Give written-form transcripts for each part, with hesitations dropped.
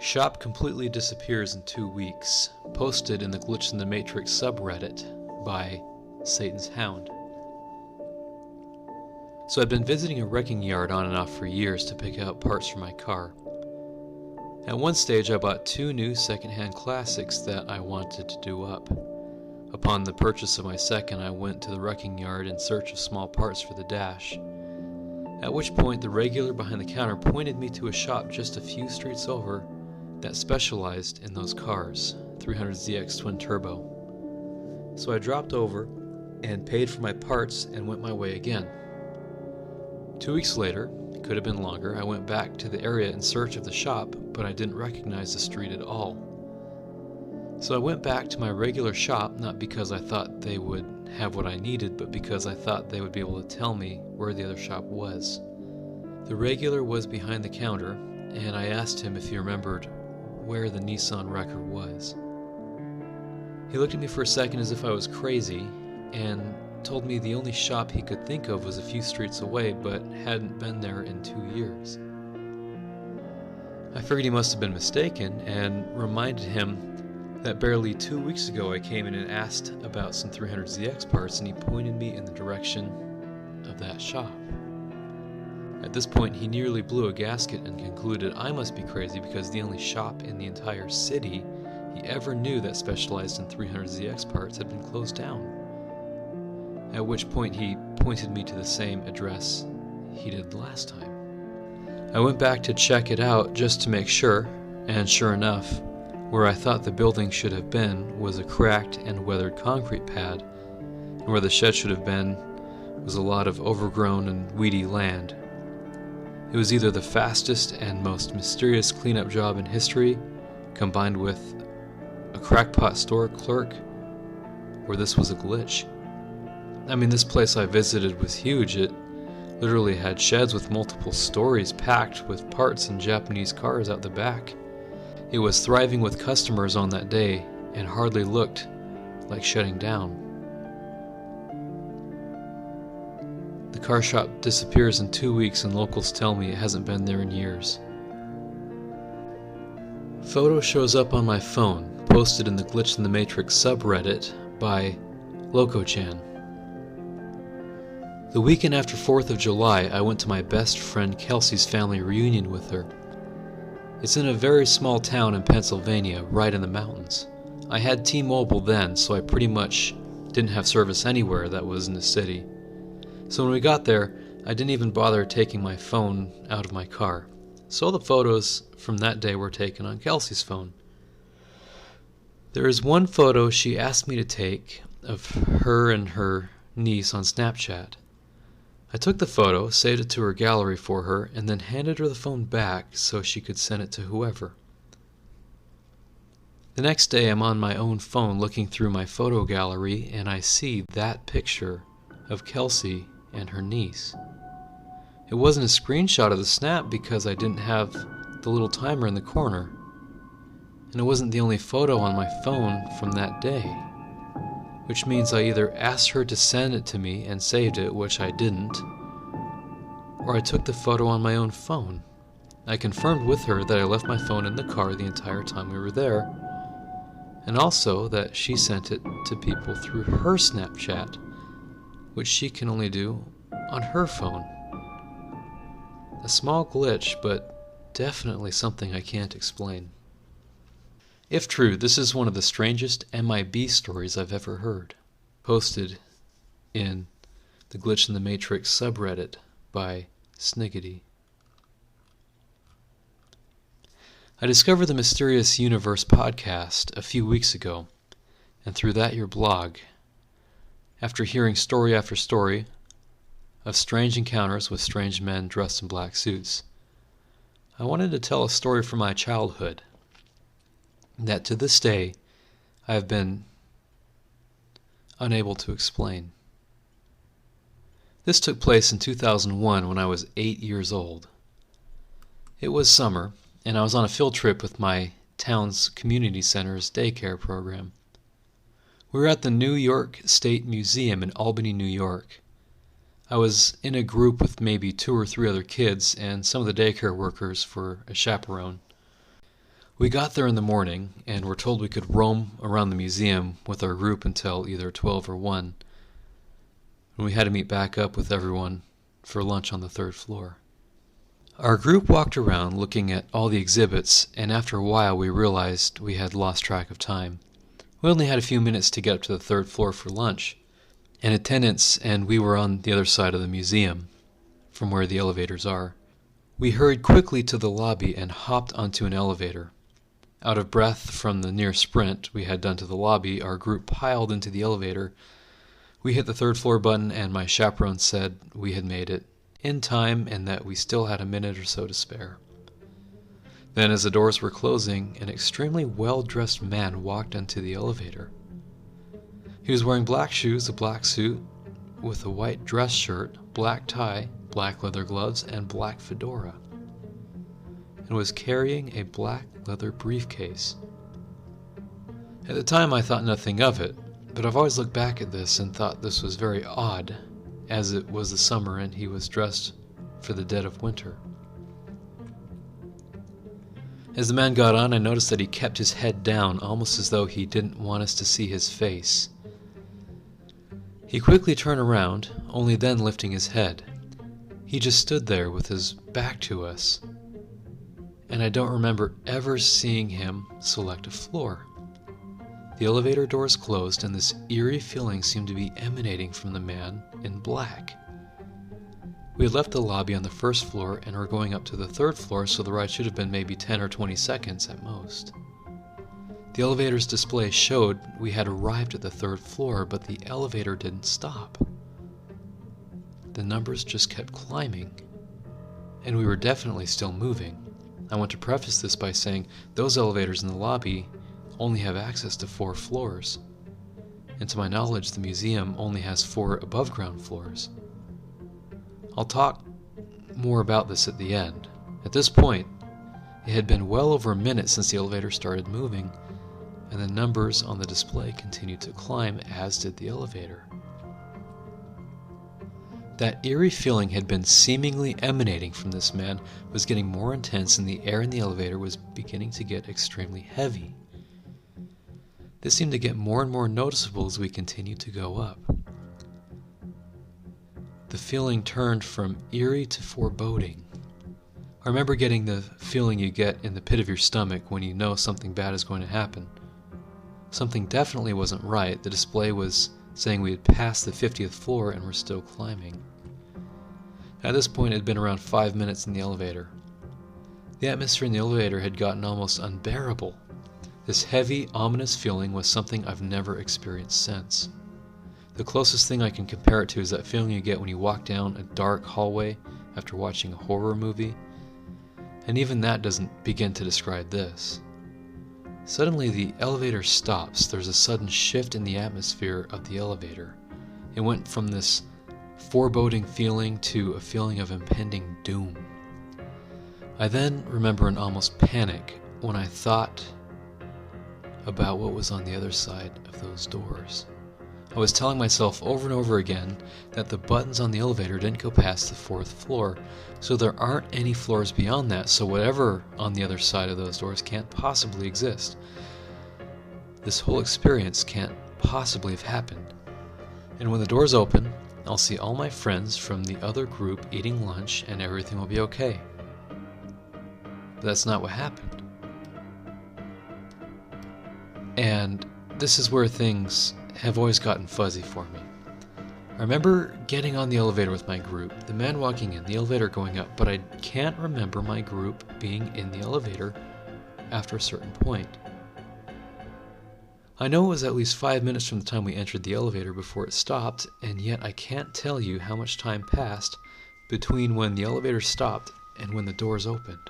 Shop completely disappears in 2 weeks. Posted in the Glitch in the Matrix subreddit by Satan's Hound. So I've been visiting a wrecking yard on and off for years to pick out parts for my car. At one stage I bought 2 new secondhand classics that I wanted to do up. Upon the purchase of my second, I went to the wrecking yard in search of small parts for the dash. At which point the regular behind the counter pointed me to a shop just a few streets over that specialized in those cars, 300ZX twin turbo. So I dropped over and paid for my parts and went my way again. 2 weeks later, it could have been longer, I went back to the area in search of the shop, but I didn't recognize the street at all. So I went back to my regular shop, not because I thought they would have what I needed, but because I thought they would be able to tell me where the other shop was. The regular was behind the counter, and I asked him if he remembered where the Nissan wrecker was. He looked at me for a second as if I was crazy, and told me the only shop he could think of was a few streets away, but hadn't been there in 2 years. I figured he must have been mistaken, and reminded him that barely 2 weeks ago I came in and asked about some 300ZX parts, and he pointed me in the direction of that shop. At this point, he nearly blew a gasket and concluded I must be crazy because the only shop in the entire city he ever knew that specialized in 300ZX parts had been closed down. At which point he pointed me to the same address he did last time. I went back to check it out just to make sure, and sure enough, where I thought the building should have been was a cracked and weathered concrete pad, and where the shed should have been was a lot of overgrown and weedy land. It was either the fastest and most mysterious cleanup job in history, combined with a crackpot store clerk, or this was a glitch. I mean, this place I visited was huge. It literally had sheds with multiple stories packed with parts and Japanese cars out the back. It was thriving with customers on that day and hardly looked like shutting down. The car shop disappears in 2 weeks and locals tell me it hasn't been there in years. Photo shows up on my phone, posted in the Glitch in the Matrix subreddit by Loco-chan. The weekend after 4th of July, I went to my best friend Kelsey's family reunion with her. It's in a very small town in Pennsylvania, right in the mountains. I had T-Mobile then, so I pretty much didn't have service anywhere that was in the city. So when we got there, I didn't even bother taking my phone out of my car. So the photos from that day were taken on Kelsey's phone. There is one photo she asked me to take of her and her niece on Snapchat. I took the photo, saved it to her gallery for her, and then handed her the phone back so she could send it to whoever. The next day I'm on my own phone looking through my photo gallery, and I see that picture of Kelsey and her niece. It wasn't a screenshot of the snap because I didn't have the little timer in the corner. And it wasn't the only photo on my phone from that day. Which means I either asked her to send it to me and saved it, which I didn't, or I took the photo on my own phone. I confirmed with her that I left my phone in the car the entire time we were there, and also that she sent it to people through her Snapchat, which she can only do on her phone. A small glitch, but definitely something I can't explain. If true, this is one of the strangest MIB stories I've ever heard. Posted in the Glitch in the Matrix subreddit by Sniggity. I discovered the Mysterious Universe podcast a few weeks ago, and through that your blog. After hearing story after story of strange encounters with strange men dressed in black suits, I wanted to tell a story from my childhood that to this day I have been unable to explain. This took place in 2001 when I was 8 years old. It was summer, and I was on a field trip with my town's community center's daycare program. We were at the New York State Museum in Albany, New York. I was in a group with maybe 2 or 3 other kids and some of the daycare workers for a chaperone. We got there in the morning and were told we could roam around the museum with our group until either 12 or 1, when we had to meet back up with everyone for lunch on the 3rd floor. Our group walked around looking at all the exhibits, and after a while we realized we had lost track of time. We only had a few minutes to get up to the 3rd floor for lunch, and attendants and we were on the other side of the museum, from where the elevators are. We hurried quickly to the lobby and hopped onto an elevator. Out of breath from the near sprint we had done to the lobby, our group piled into the elevator. We hit the 3rd floor button, and my chaperone said we had made it in time and that we still had a minute or so to spare. Then, as the doors were closing, an extremely well-dressed man walked into the elevator. He was wearing black shoes, a black suit, with a white dress shirt, black tie, black leather gloves, and black fedora, and was carrying a black leather briefcase. At the time I thought nothing of it, but I've always looked back at this and thought this was very odd, as it was the summer and he was dressed for the dead of winter. As the man got on, I noticed that he kept his head down, almost as though he didn't want us to see his face. He quickly turned around, only then lifting his head. He just stood there with his back to us, and I don't remember ever seeing him select a floor. The elevator doors closed, and this eerie feeling seemed to be emanating from the man in black. We had left the lobby on the 1st floor and were going up to the 3rd floor, so the ride should have been maybe 10 or 20 seconds at most. The elevator's display showed we had arrived at the 3rd floor, but the elevator didn't stop. The numbers just kept climbing, and we were definitely still moving. I want to preface this by saying those elevators in the lobby only have access to 4 floors, and to my knowledge the museum only has 4 above-ground floors. I'll talk more about this at the end. At this point, it had been well over a minute since the elevator started moving, and the numbers on the display continued to climb, as did the elevator. That eerie feeling had been seemingly emanating from this man was getting more intense, and the air in the elevator was beginning to get extremely heavy. This seemed to get more and more noticeable as we continued to go up. The feeling turned from eerie to foreboding. I remember getting the feeling you get in the pit of your stomach when you know something bad is going to happen. Something definitely wasn't right. The display was saying we had passed the 50th floor and were still climbing. At this point, it had been around 5 minutes in the elevator. The atmosphere in the elevator had gotten almost unbearable. This heavy, ominous feeling was something I've never experienced since. The closest thing I can compare it to is that feeling you get when you walk down a dark hallway after watching a horror movie, and even that doesn't begin to describe this. Suddenly the elevator stops. There's a sudden shift in the atmosphere of the elevator. It went from this foreboding feeling to a feeling of impending doom. I then remember an almost panic when I thought about what was on the other side of those doors. I was telling myself over and over again that the buttons on the elevator didn't go past the 4th floor, so there aren't any floors beyond that, so whatever on the other side of those doors can't possibly exist. This whole experience can't possibly have happened. And when the doors open, I'll see all my friends from the other group eating lunch and everything will be okay. But that's not what happened. And this is where things have always gotten fuzzy for me. I remember getting on the elevator with my group, the man walking in, the elevator going up, but I can't remember my group being in the elevator after a certain point. I know it was at least 5 minutes from the time we entered the elevator before it stopped, and yet I can't tell you how much time passed between when the elevator stopped and when the doors opened.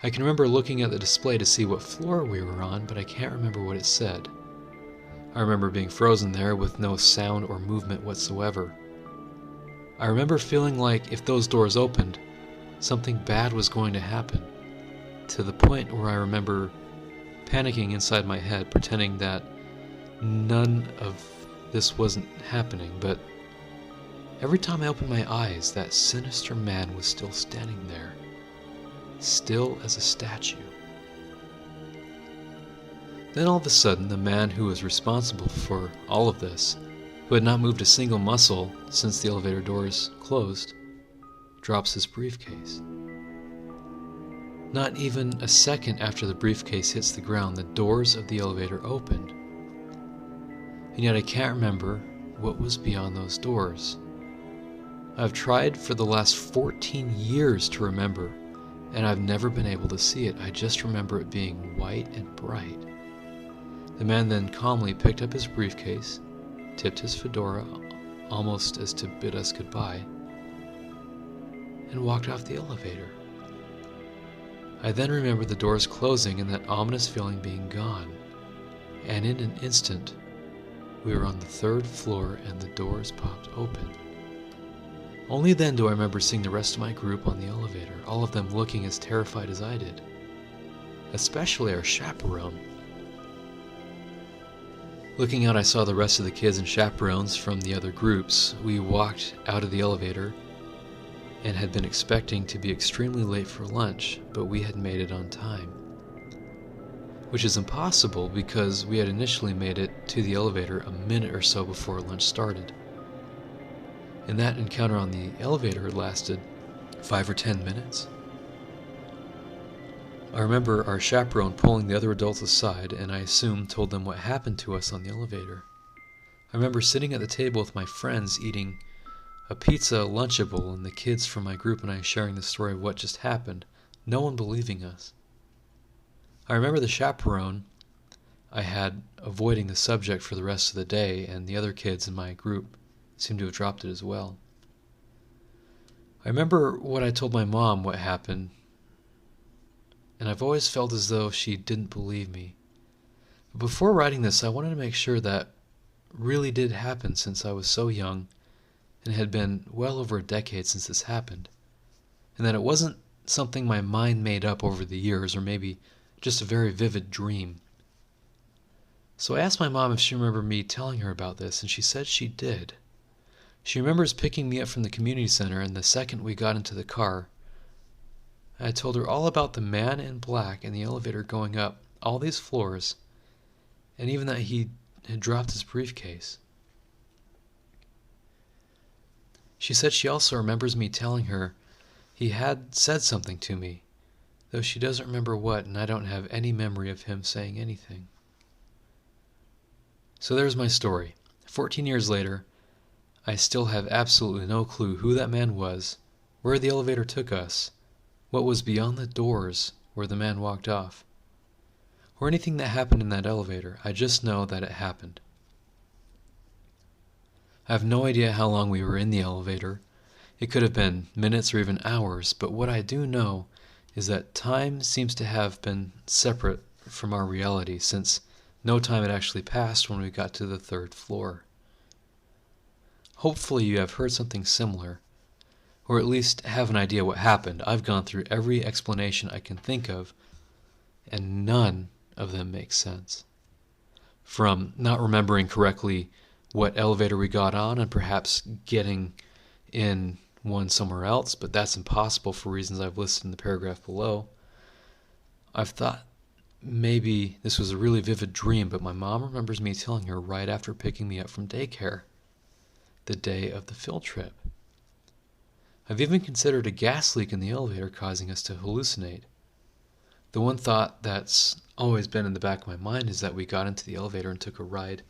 I can remember looking at the display to see what floor we were on, but I can't remember what it said. I remember being frozen there with no sound or movement whatsoever. I remember feeling like if those doors opened, something bad was going to happen, to the point where I remember panicking inside my head, pretending that none of this wasn't happening, but every time I opened my eyes, that sinister man was still standing there, still as a statue. Then all of a sudden, the man who was responsible for all of this, who had not moved a single muscle since the elevator doors closed, drops his briefcase. Not even a second after the briefcase hits the ground, the doors of the elevator opened. And yet I can't remember what was beyond those doors. I've tried for the last 14 years to remember, and I've never been able to see it. I just remember it being white and bright. The man then calmly picked up his briefcase, tipped his fedora almost as to bid us goodbye, and walked off the elevator. I then remember the doors closing and that ominous feeling being gone, and in an instant, we were on the 3rd floor and the doors popped open. Only then do I remember seeing the rest of my group on the elevator, all of them looking as terrified as I did, especially our chaperone. Looking out, I saw the rest of the kids and chaperones from the other groups. We walked out of the elevator and had been expecting to be extremely late for lunch, but we had made it on time. Which is impossible because we had initially made it to the elevator a minute or so before lunch started. And that encounter on the elevator lasted 5 or 10 minutes. I remember our chaperone pulling the other adults aside, and I assume told them what happened to us on the elevator. I remember sitting at the table with my friends eating a pizza Lunchable, and the kids from my group and I sharing the story of what just happened, no one believing us. I remember the chaperone I had avoiding the subject for the rest of the day, and the other kids in my group seemed to have dropped it as well. I remember what I told my mom what happened, and I've always felt as though she didn't believe me. But before writing this, I wanted to make sure that really did happen since I was so young, and it had been well over a decade since this happened, and that it wasn't something my mind made up over the years, or maybe just a very vivid dream. So I asked my mom if she remembered me telling her about this, and she said she did. She remembers picking me up from the community center, and the second we got into the car, I told her all about the man in black in the elevator going up all these floors, and even that he had dropped his briefcase. She said she also remembers me telling her he had said something to me, though she doesn't remember what, and I don't have any memory of him saying anything. So there's my story. 14 years later, I still have absolutely no clue who that man was, where the elevator took us, what was beyond the doors where the man walked off, or anything that happened in that elevator. I just know that it happened. I have no idea how long we were in the elevator. It could have been minutes or even hours, but what I do know is that time seems to have been separate from our reality, since no time had actually passed when we got to the 3rd floor. Hopefully you have heard something similar, or at least have an idea what happened. I've gone through every explanation I can think of, and none of them make sense. From not remembering correctly what elevator we got on, and perhaps getting in one somewhere else, but that's impossible for reasons I've listed in the paragraph below. I've thought maybe this was a really vivid dream, but my mom remembers me telling her right after picking me up from daycare, the day of the field trip. I've even considered a gas leak in the elevator causing us to hallucinate. The one thought that's always been in the back of my mind is that we got into the elevator and took a ride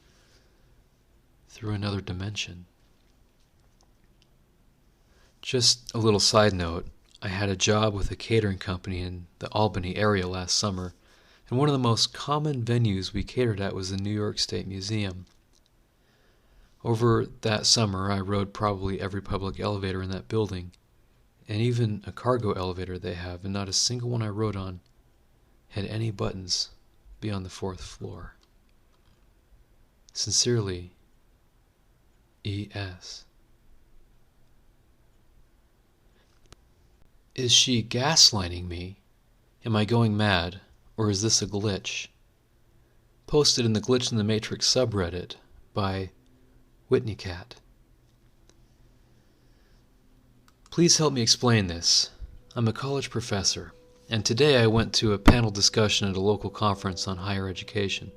through another dimension. Just a little side note, I had a job with a catering company in the Albany area last summer, and one of the most common venues we catered at was the New York State Museum. Over that summer, I rode probably every public elevator in that building, and even a cargo elevator they have, and not a single one I rode on had any buttons beyond the 4th floor. Sincerely, E.S. Is she gaslighting me? Am I going mad? Or is this a glitch? Posted in the Glitch in the Matrix subreddit by Whitney Cat. Please help me explain this. I'm a college professor. and today I went to a panel discussion at a local conference on higher education.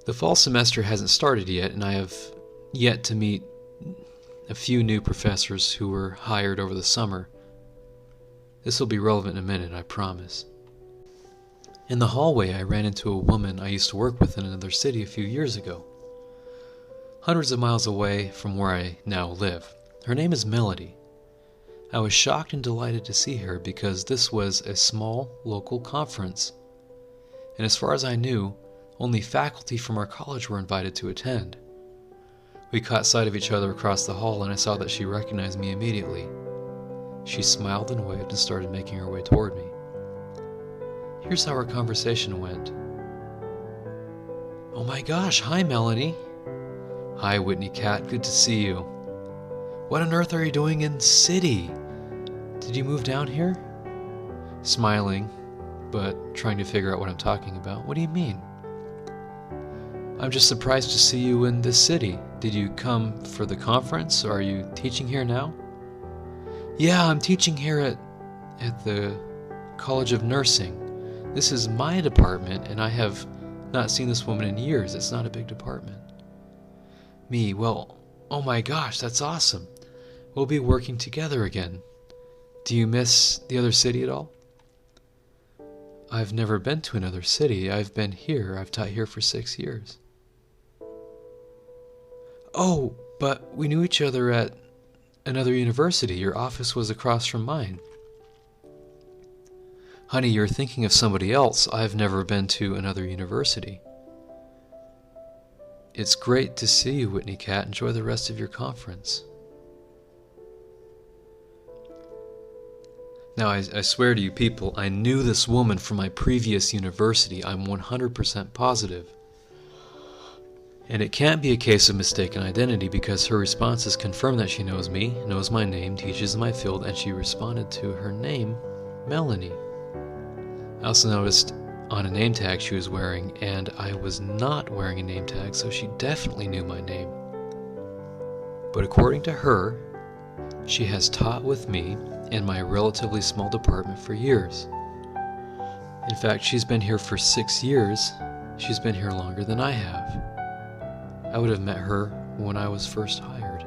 The fall semester hasn't started yet, and I have yet to meet a few new professors who were hired over the summer. This will be relevant in a minute, I promise. In the hallway, I ran into a woman I used to work with in another city a few years ago, hundreds of miles away from where I now live. Her name is Melody. I was shocked and delighted to see her because this was a small local conference, and as far as I knew, only faculty from our college were invited to attend. We caught sight of each other across the hall, and I saw that she recognized me immediately. She smiled and waved and started making her way toward me. Here's how our conversation went. "Oh my gosh, hi Melanie." "Hi Whitney Cat, good to see you." "What on earth are you doing in city? Did you move down here?" Smiling, but trying to figure out what I'm talking about. "What do you mean?" "I'm just surprised to see you in this city. Did you come for the conference, or are you teaching here now?" "Yeah, I'm teaching here at the College of Nursing. This is my department, and I have not seen this woman in years. It's not a big department." Me, "Well, oh my gosh, that's awesome. We'll be working together again. Do you miss the other city at all?" "I've never been to another city. I've been here. I've taught here for 6 years." "Oh, but we knew each other at another university. Your office was across from mine." "Honey, you're thinking of somebody else. I've never been to another university." "It's great to see you, Whitney Cat. Enjoy the rest of your conference." Now, I swear to you people, I knew this woman from my previous university. I'm 100% positive. And it can't be a case of mistaken identity because her responses confirm that she knows me, knows my name, teaches in my field, and she responded to her name, Melanie. I also noticed on a name tag she was wearing, and I was not wearing a name tag, so she definitely knew my name. But according to her, she has taught with me in my relatively small department for years. In fact, she's been here for 6 years. She's been here longer than I have. I would have met her when I was first hired.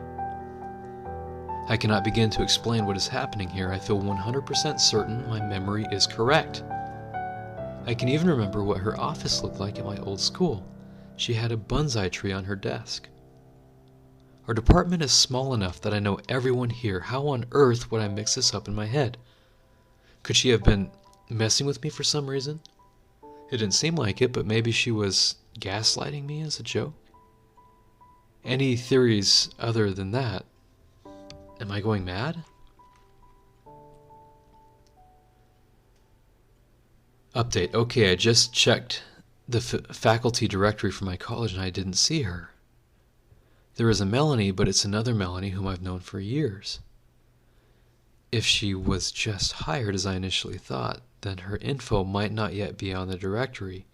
I cannot begin to explain what is happening here. I feel 100% certain my memory is correct. I can even remember what her office looked like at my old school. She had a bonsai tree on her desk. Our department is small enough that I know everyone here. How on earth would I mix this up in my head? Could she have been messing with me for some reason? It didn't seem like it, but maybe she was gaslighting me as a joke. Any theories other than that? Am I going mad? Update. Okay, I just checked the faculty directory for my college and I didn't see her. There is a Melanie, but it's another Melanie whom I've known for years. If she was just hired as I initially thought, then her info might not yet be on the directory.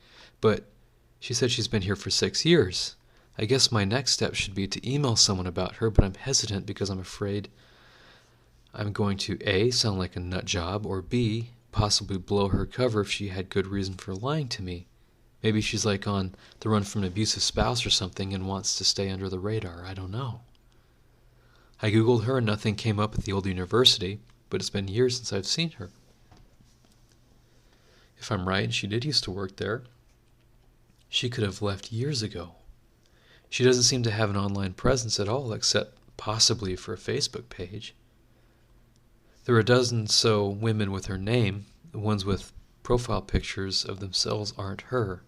But she said she's been here for 6 years. I guess my next step should be to email someone about her, but I'm hesitant because I'm afraid I'm going to A, sound like a nut job, or B, possibly blow her cover if she had good reason for lying to me. Maybe she's like on the run from an abusive spouse or something and wants to stay under the radar. I don't know. I googled her and nothing came up at the old university, but it's been years since I've seen her. If I'm right, and she did used to work there, she could have left years ago. She doesn't seem to have an online presence at all, except possibly for a Facebook page. There are a dozen so women with her name. The ones with profile pictures of themselves aren't her.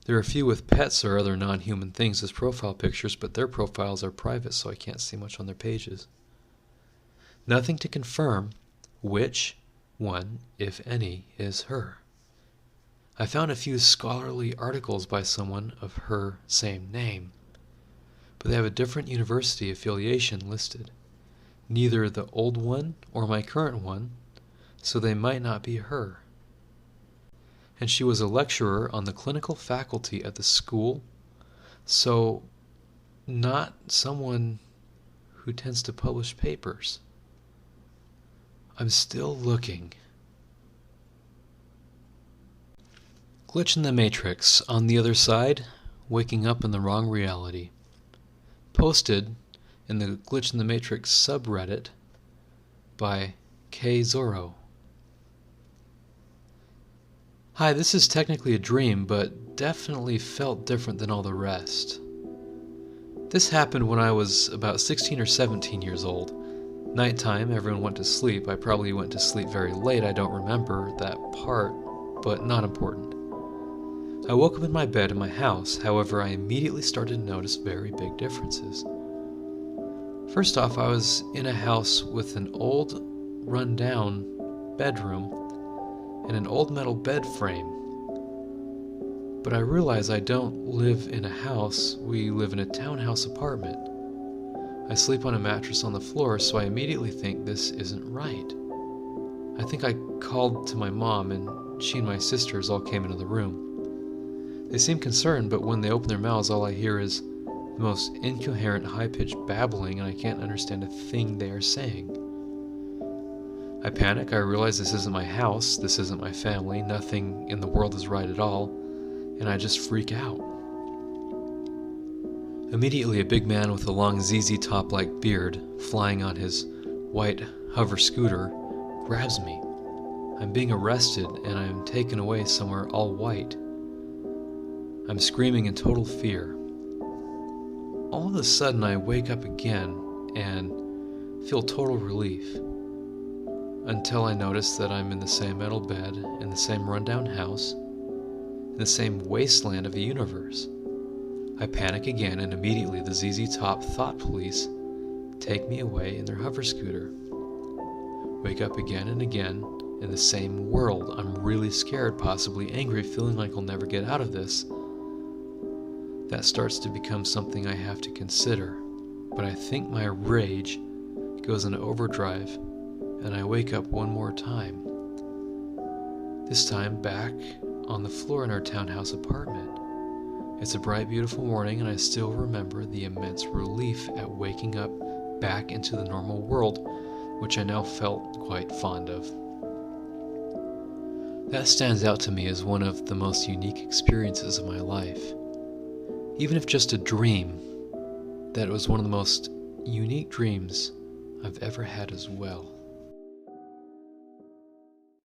There are a few with pets or other non-human things as profile pictures, but their profiles are private, so I can't see much on their pages. Nothing to confirm which one, if any, is her. I found a few scholarly articles by someone of her same name, but they have a different university affiliation listed. Neither the old one or my current one, so they might not be her. And she was a lecturer on the clinical faculty at the school, so not someone who tends to publish papers. I'm still looking. Glitch in the Matrix, on the other side, waking up in the wrong reality. Posted in the Glitch in the Matrix subreddit by K Zorro. Hi, this is technically a dream, but definitely felt different than all the rest. This happened when I was about 16 or 17 years old. Nighttime, everyone went to sleep. I probably went to sleep very late, I don't remember that part, but not important. I woke up in my bed in my house, however I immediately started to notice very big differences. First off, I was in a house with an old, run-down bedroom and an old metal bed frame. But I realize I don't live in a house, we live in a townhouse apartment. I sleep on a mattress on the floor, so I immediately think this isn't right. I think I called to my mom, and she and my sisters all came into the room. They seem concerned, but when they open their mouths, all I hear is the most incoherent, high-pitched babbling, and I can't understand a thing they are saying. I panic. I realize this isn't my house, this isn't my family, nothing in the world is right at all, and I just freak out. Immediately, a big man with a long ZZ Top-like beard, flying on his white hover scooter, grabs me. I'm being arrested, and I'm taken away somewhere all white. I'm screaming in total fear. All of a sudden, I wake up again and feel total relief, until I notice that I'm in the same metal bed, in the same rundown house, in the same wasteland of a universe. I panic again, and immediately the ZZ Top thought police take me away in their hover scooter. Wake up again and again in the same world. I'm really scared, possibly angry, feeling like I'll never get out of this. That starts to become something I have to consider, but I think my rage goes into overdrive, and I wake up one more time. This time back on the floor in our townhouse apartment. It's a bright, beautiful morning, and I still remember the immense relief at waking up back into the normal world, which I now felt quite fond of. That stands out to me as one of the most unique experiences of my life. Even if just a dream, that was one of the most unique dreams I've ever had as well.